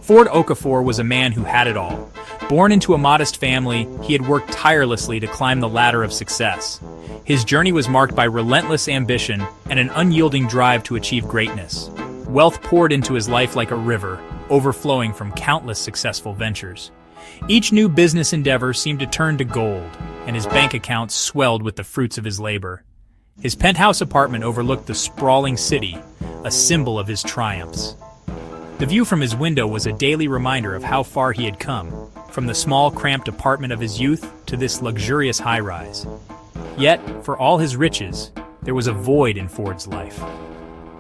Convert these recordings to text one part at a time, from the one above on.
Ford Okafor was a man who had it all. Born into a modest family, he had worked tirelessly to climb the ladder of success. His journey was marked by relentless ambition and an unyielding drive to achieve greatness. Wealth poured into his life like a river, overflowing from countless successful ventures. Each new business endeavor seemed to turn to gold, and his bank accounts swelled with the fruits of his labor. His penthouse apartment overlooked the sprawling city, a symbol of his triumphs. The view from his window was a daily reminder of how far he had come, from the small, cramped apartment of his youth to this luxurious high-rise. Yet, for all his riches, there was a void in Ford's life.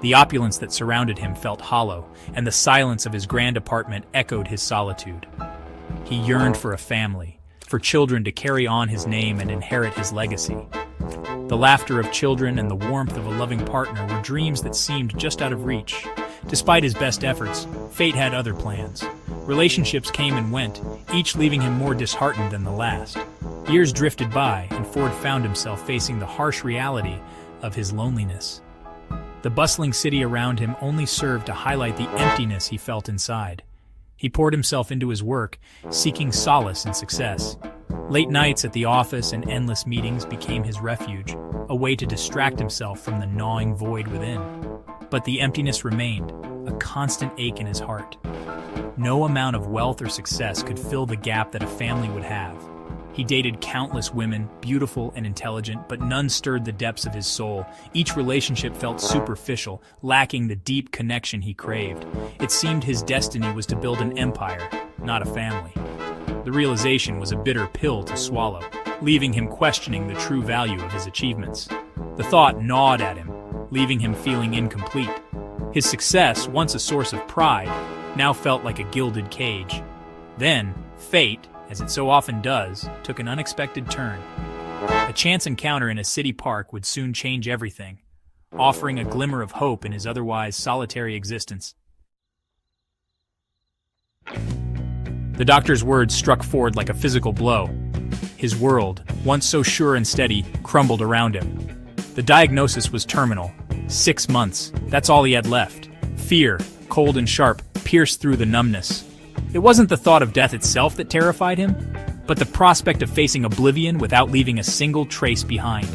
The opulence that surrounded him felt hollow, and the silence of his grand apartment echoed his solitude. He yearned for a family, for children to carry on his name and inherit his legacy. The laughter of children and the warmth of a loving partner were dreams that seemed just out of reach. Despite his best efforts, fate had other plans. Relationships came and went, each leaving him more disheartened than the last. Years drifted by, and Ford found himself facing the harsh reality of his loneliness. The bustling city around him only served to highlight the emptiness he felt inside. He poured himself into his work, seeking solace and success. Late nights at the office and endless meetings became his refuge, a way to distract himself from the gnawing void within. But the emptiness remained, a constant ache in his heart. No amount of wealth or success could fill the gap that a family would have. He dated countless women, beautiful and intelligent, but none stirred the depths of his soul. Each relationship felt superficial, lacking the deep connection he craved. It seemed his destiny was to build an empire, not a family. The realization was a bitter pill to swallow, leaving him questioning the true value of his achievements. The thought gnawed at him, leaving him feeling incomplete. His success, once a source of pride, now felt like a gilded cage. Then, fate, as it so often does, took an unexpected turn. A chance encounter in a city park would soon change everything, offering a glimmer of hope in his otherwise solitary existence. The doctor's words struck Ford like a physical blow. His world, once so sure and steady, crumbled around him. The diagnosis was terminal. 6 months, that's all he had left. Fear, cold and sharp, pierced through the numbness. It wasn't the thought of death itself that terrified him, but the prospect of facing oblivion without leaving a single trace behind.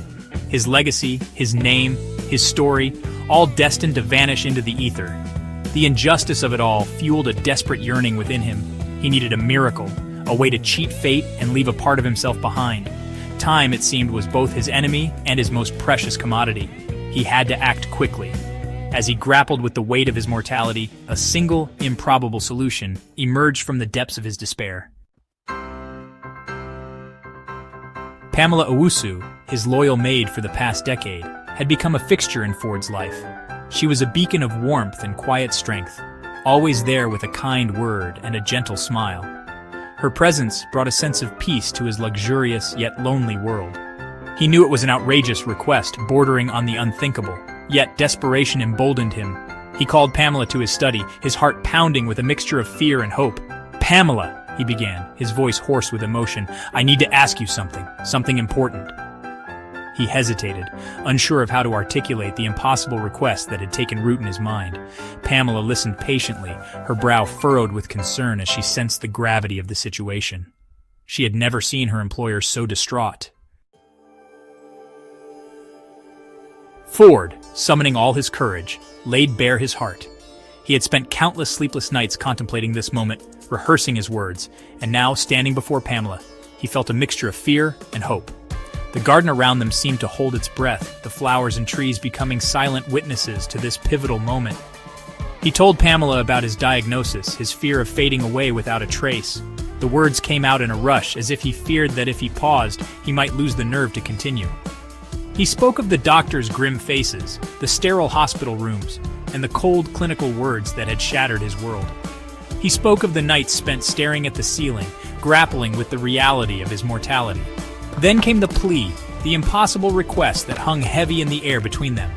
His legacy, his name, his story, all destined to vanish into the ether. The injustice of it all fueled a desperate yearning within him. He needed a miracle, a way to cheat fate and leave a part of himself behind. Time, it seemed, was both his enemy and his most precious commodity. He had to act quickly. As he grappled with the weight of his mortality, a single, improbable solution emerged from the depths of his despair. Pamela Owusu, his loyal maid for the past decade, had become a fixture in Ford's life. She was a beacon of warmth and quiet strength, always there with a kind word and a gentle smile. Her presence brought a sense of peace to his luxurious yet lonely world. He knew it was an outrageous request, bordering on the unthinkable, yet desperation emboldened him. He called Pamela to his study, his heart pounding with a mixture of fear and hope. "Pamela," he began, his voice hoarse with emotion, "I need to ask you something important." He hesitated, unsure of how to articulate the impossible request that had taken root in his mind. Pamela listened patiently, her brow furrowed with concern as she sensed the gravity of the situation. She had never seen her employer so distraught. Ford, summoning all his courage, laid bare his heart. He had spent countless sleepless nights contemplating this moment, rehearsing his words, and now, standing before Pamela, he felt a mixture of fear and hope. The garden around them seemed to hold its breath, the flowers and trees becoming silent witnesses to this pivotal moment. He told Pamela about his diagnosis, his fear of fading away without a trace. The words came out in a rush, as if he feared that if he paused, he might lose the nerve to continue. He spoke of the doctors' grim faces, the sterile hospital rooms, and the cold clinical words that had shattered his world. He spoke of the nights spent staring at the ceiling, grappling with the reality of his mortality. Then came the plea, the impossible request that hung heavy in the air between them.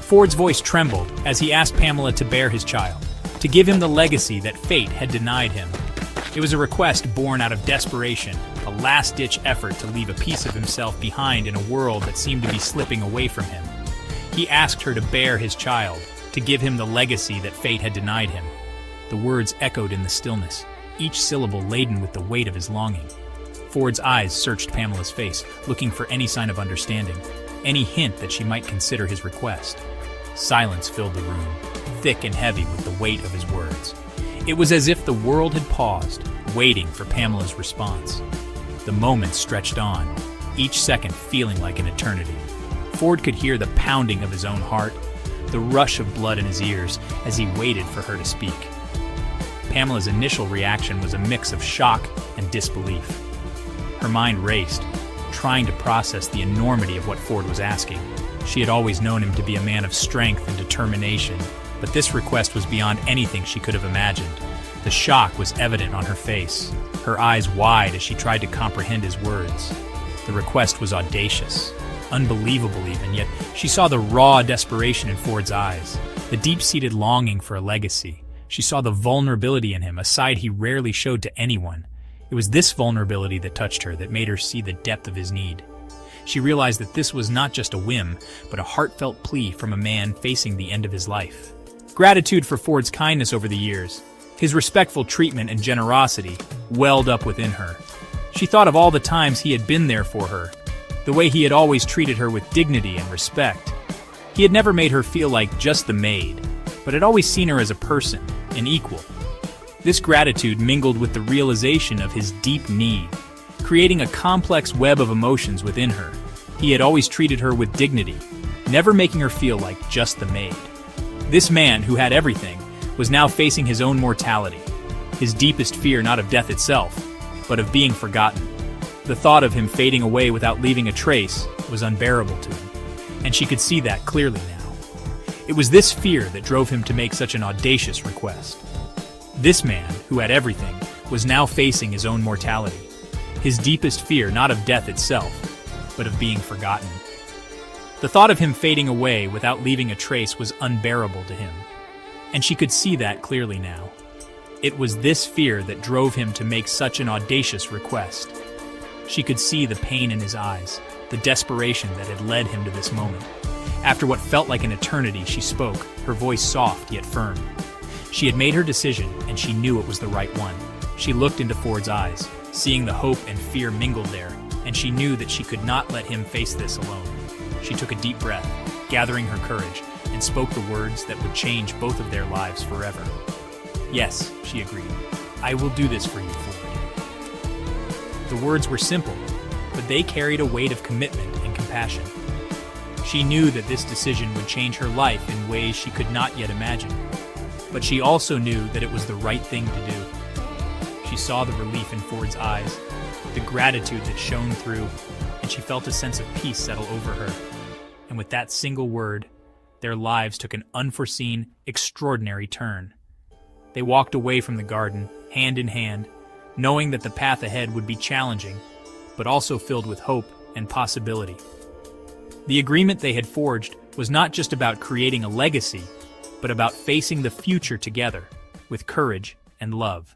Ford's voice trembled as he asked Pamela to bear his child, to give him the legacy that fate had denied him. It was a request born out of desperation, a last-ditch effort to leave a piece of himself behind in a world that seemed to be slipping away from him. He asked her to bear his child, to give him the legacy that fate had denied him. The words echoed in the stillness, each syllable laden with the weight of his longing. Ford's eyes searched Pamela's face, looking for any sign of understanding, any hint that she might consider his request. Silence filled the room, thick and heavy with the weight of his words. It was as if the world had paused, waiting for Pamela's response. The moments stretched on, each second feeling like an eternity. Ford could hear the pounding of his own heart, the rush of blood in his ears as he waited for her to speak. Pamela's initial reaction was a mix of shock and disbelief. Her mind raced, trying to process the enormity of what Ford was asking. She had always known him to be a man of strength and determination, but this request was beyond anything she could have imagined. The shock was evident on her face, her eyes wide as she tried to comprehend his words. The request was audacious, unbelievable even, yet she saw the raw desperation in Ford's eyes, the deep-seated longing for a legacy. She saw the vulnerability in him, a side he rarely showed to anyone. It was this vulnerability that touched her, that made her see the depth of his need. She realized that this was not just a whim, but a heartfelt plea from a man facing the end of his life. Gratitude for Ford's kindness over the years, his respectful treatment and generosity, welled up within her. She thought of all the times he had been there for her, the way he had always treated her with dignity and respect. He had never made her feel like just the maid, but had always seen her as a person, an equal. This gratitude mingled with the realization of his deep need, creating a complex web of emotions within her. He had always treated her with dignity, never making her feel like just the maid. This man, who had everything, was now facing his own mortality, his deepest fear not of death itself, but of being forgotten. The thought of him fading away without leaving a trace was unbearable to him, and she could see that clearly now. It was this fear that drove him to make such an audacious request. This man, who had everything, was now facing his own mortality, his deepest fear not of death itself, but of being forgotten. The thought of him fading away without leaving a trace was unbearable to him, and she could see that clearly now. It was this fear that drove him to make such an audacious request. She could see the pain in his eyes, the desperation that had led him to this moment. After what felt like an eternity, she spoke, her voice soft yet firm. She had made her decision, and she knew it was the right one. She looked into Ford's eyes, seeing the hope and fear mingled there, and she knew that she could not let him face this alone. She took a deep breath, gathering her courage, and spoke the words that would change both of their lives forever. "Yes," she agreed, "I will do this for you, Ford." The words were simple, but they carried a weight of commitment and compassion. She knew that this decision would change her life in ways she could not yet imagine. But she also knew that it was the right thing to do. She saw the relief in Ford's eyes, the gratitude that shone through, and she felt a sense of peace settle over her. And with that single word, their lives took an unforeseen, extraordinary turn. They walked away from the garden, hand in hand, knowing that the path ahead would be challenging, but also filled with hope and possibility. The agreement they had forged was not just about creating a legacy, but about facing the future together, with courage and love.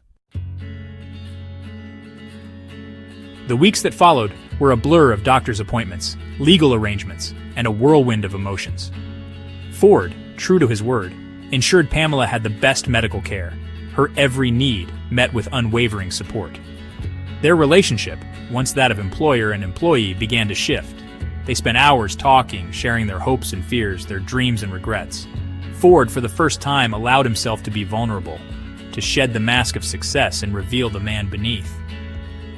The weeks that followed were a blur of doctor's appointments, legal arrangements, and a whirlwind of emotions. Ford, true to his word, ensured Pamela had the best medical care, her every need met with unwavering support. Their relationship, once that of employer and employee, began to shift. They spent hours talking, sharing their hopes and fears, their dreams and regrets. Ford, for the first time, allowed himself to be vulnerable, to shed the mask of success and reveal the man beneath.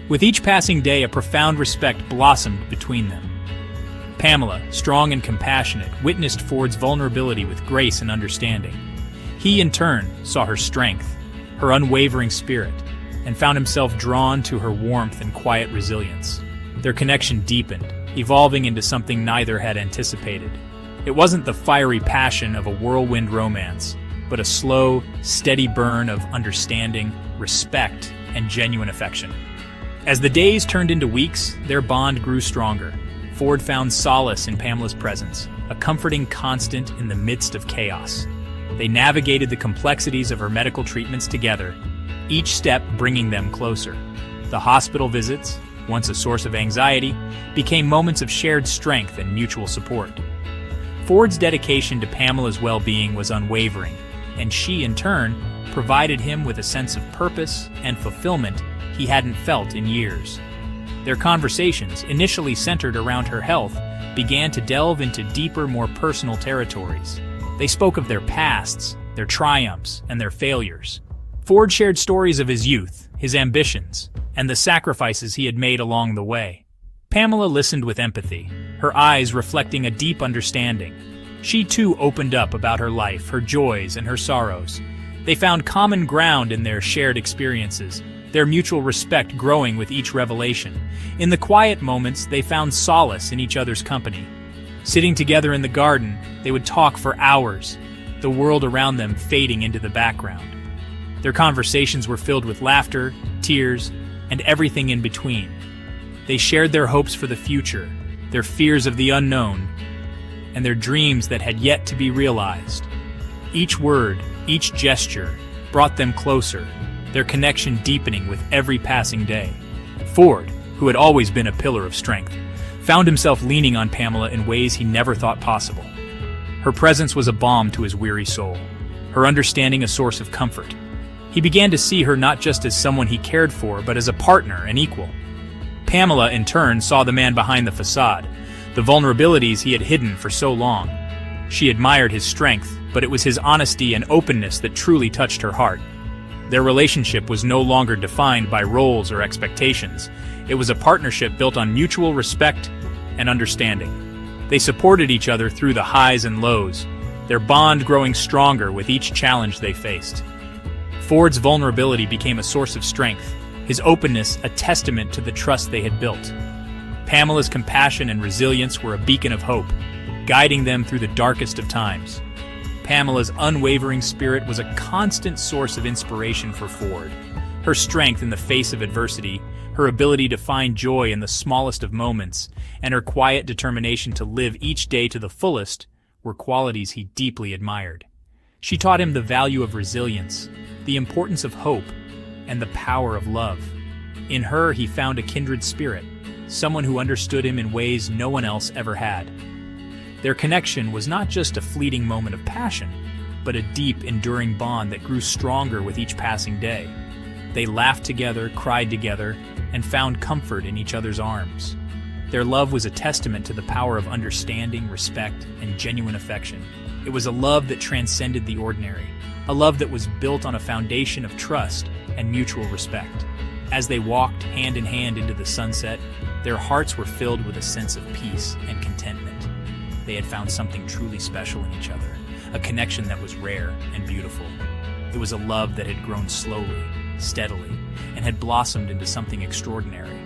With each passing day, a profound respect blossomed between them. Pamela, strong and compassionate, witnessed Ford's vulnerability with grace and understanding. He, in turn, saw her strength, her unwavering spirit, and found himself drawn to her warmth and quiet resilience. Their connection deepened, evolving into something neither had anticipated. It wasn't the fiery passion of a whirlwind romance, but a slow, steady burn of understanding, respect, and genuine affection. As the days turned into weeks, their bond grew stronger. Ford found solace in Pamela's presence, a comforting constant in the midst of chaos. They navigated the complexities of her medical treatments together, each step bringing them closer. The hospital visits, once a source of anxiety, became moments of shared strength and mutual support. Ford's dedication to Pamela's well-being was unwavering, and she, in turn, provided him with a sense of purpose and fulfillment he hadn't felt in years. Their conversations, initially centered around her health, began to delve into deeper, more personal territories. They spoke of their pasts, their triumphs, and their failures. Ford shared stories of his youth, his ambitions, and the sacrifices he had made along the way. Pamela listened with empathy, her eyes reflecting a deep understanding. She too opened up about her life, her joys, and her sorrows. They found common ground in their shared experiences, their mutual respect growing with each revelation. In the quiet moments, they found solace in each other's company. Sitting together in the garden, they would talk for hours, the world around them fading into the background. Their conversations were filled with laughter, tears, and everything in between. They shared their hopes for the future, their fears of the unknown, and their dreams that had yet to be realized. Each word, each gesture, brought them closer, their connection deepening with every passing day. Ford, who had always been a pillar of strength, found himself leaning on Pamela in ways he never thought possible. Her presence was a balm to his weary soul, her understanding a source of comfort. He began to see her not just as someone he cared for, but as a partner and equal. Pamela, in turn, saw the man behind the facade, the vulnerabilities he had hidden for so long. She admired his strength, but it was his honesty and openness that truly touched her heart. Their relationship was no longer defined by roles or expectations. It was a partnership built on mutual respect and understanding. They supported each other through the highs and lows, their bond growing stronger with each challenge they faced. Ford's vulnerability became a source of strength, his openness a testament to the trust they had built. Pamela's compassion and resilience were a beacon of hope, guiding them through the darkest of times. Pamela's unwavering spirit was a constant source of inspiration for Ford. Her strength in the face of adversity, her ability to find joy in the smallest of moments, and her quiet determination to live each day to the fullest were qualities he deeply admired. She taught him the value of resilience, the importance of hope, and the power of love. In her, he found a kindred spirit, someone who understood him in ways no one else ever had. Their connection was not just a fleeting moment of passion, but a deep, enduring bond that grew stronger with each passing day. They laughed together, cried together, and found comfort in each other's arms. Their love was a testament to the power of understanding, respect, and genuine affection. It was a love that transcended the ordinary, a love that was built on a foundation of trust and mutual respect. As they walked hand in hand into the sunset, their hearts were filled with a sense of peace and contentment. They had found something truly special in each other, a connection that was rare and beautiful. It was a love that had grown slowly, steadily, and had blossomed into something extraordinary.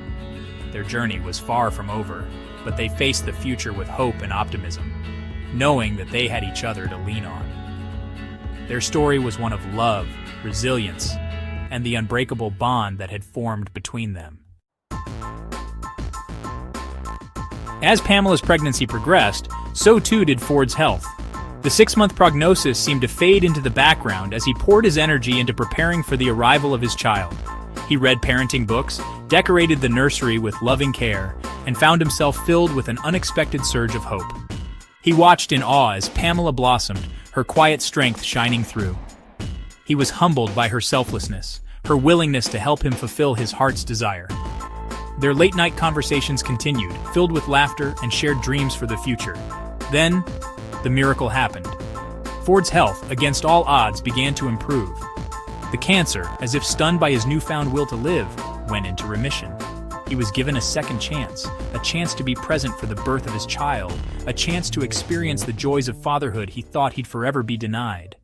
Their journey was far from over, but they faced the future with hope and optimism, knowing that they had each other to lean on. Their story was one of love, resilience, and the unbreakable bond that had formed between them. As Pamela's pregnancy progressed, so too did Ford's health. The 6-month prognosis seemed to fade into the background as he poured his energy into preparing for the arrival of his child. He read parenting books, decorated the nursery with loving care, and found himself filled with an unexpected surge of hope. He watched in awe as Pamela blossomed, her quiet strength shining through. He was humbled by her selflessness, her willingness to help him fulfill his heart's desire. Their late-night conversations continued, filled with laughter and shared dreams for the future. Then, the miracle happened. Ford's health, against all odds, began to improve. The cancer, as if stunned by his newfound will to live, went into remission. He was given a second chance, a chance to be present for the birth of his child, a chance to experience the joys of fatherhood he thought he'd forever be denied.